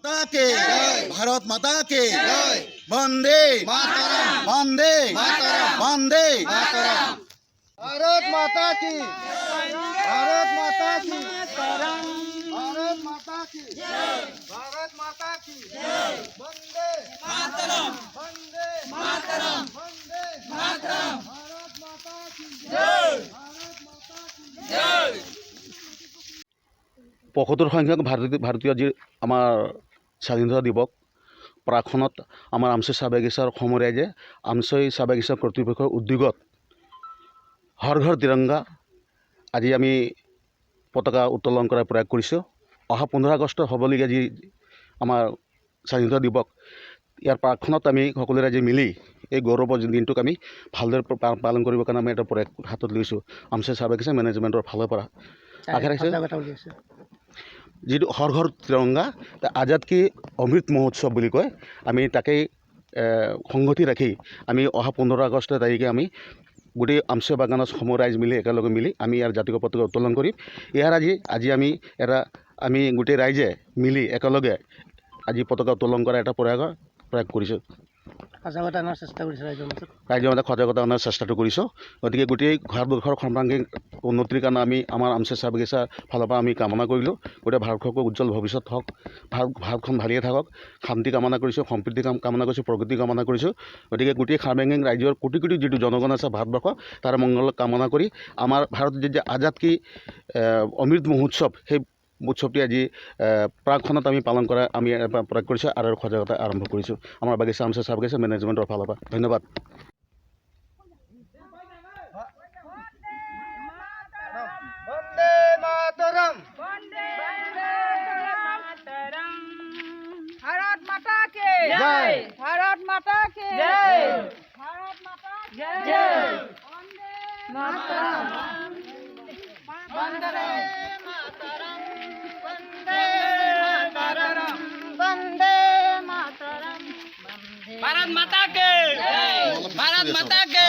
माता के भारत माता के वंदे वंदे वंदे भारत माता की भारत माता की भारत माता की भारत माता की वंदे मातरम वंदे मातरम वंदे मातरम भारत माता की जय भारत माता की जय ৭৫ সংখ্যক ভাৰতীয় যি আমাৰ স্বাধীনতা দিৱস প্ৰাকখনত আমাৰ আমছৈ চাহ বাগিচাৰ অসম ৰাইজে আমছৈ চাহ বাগিচা কৰ্তৃপক্ষৰ উদ্যোগত হৰ ঘৰ তিৰংগা আজি আমি পতাকা উত্তোলন কৰাৰ প্ৰয়াস কৰিছোঁ। অহা 15 আগষ্ট হ'বলগীয়া যি আমাৰ স্বাধীনতা দিৱস ইয়াৰ প্ৰাকখনত আমি সকলো ৰাইজে মিলি এই গৌৰৱৰ দিনটোক আমি ভালদৰে পালন কৰিবৰ কাৰণে আমি এটা প্ৰয়াস হাতত লৈছোঁ আমছৈ চাহ বাগিচা মেনেজমেণ্টৰ ফালৰ পৰা। আশা ৰাখিছোঁ যিটো হৰ ঘৰ তিৰংগা আজাদ কি অমৃত মহোৎসৱ বুলি কয় আমি তাকেই সংগতি ৰাখি আমি অহা 15 আগষ্ট তাৰিখে আমি গোটেই আমছৈ বাগানৰ সমূহ ৰাইজ মিলি একেলগে মিলি আমি ইয়াৰ জাতীয় পতাকা উত্তোলন কৰিম। ইয়াৰ আজি আমি গোটেই ৰাইজে মিলি একেলগে আজি পতাকা উত্তোলন কৰা এটা প্ৰয়াস কৰিছোঁ। ৰাইজৰ মাজত সজাগতা অনাৰ চেষ্টাটো কৰিছোঁ। গতিকে গোটেই ভাৰতবৰ্ষৰ সৰ্বাংগীন উন্নতিৰ কাৰণে আমি আমাৰ আমছৈ চাহ বাগিচাৰ ফালৰ পৰা আমি কামনা কৰিলোঁ। গোটেই ভাৰতবৰ্ষৰ উজ্জ্বল ভৱিষ্যত হওক, ভাৰতখন ভালেই থাকক, শান্তি কামনা কৰিছোঁ, সম্প্ৰীতি কামনা কৰিছোঁ, প্ৰগতি কামনা কৰিছোঁ। গতিকে গোটেই সৰ্বাংগীন ৰাজ্যৰ কোটি কোটি যিটো জনগণ আছে ভাৰতবৰ্ষ তাৰ মংগল কামনা কৰি আমাৰ ভাৰত যি আজাদ কি অমৃত মহোৎসৱ সেই উৎসৱটি আজি প্ৰাকখনত আমি পালন কৰা আমি প্ৰয়াস কৰিছোঁ আৰু সজাগতা আৰম্ভ কৰিছোঁ আমাৰ বাগিচা আমছৈ চাহ বাগিচা মেনেজমেণ্টৰ ফালৰ পৰা। ধন্যবাদ। वंदे मातरम भारत माता के जय भारत माता के जय भारत माता के जय वंदे मातरम वंदे मातरम वंदे मातरम वंदे मातरम भारत माता के भारत माता के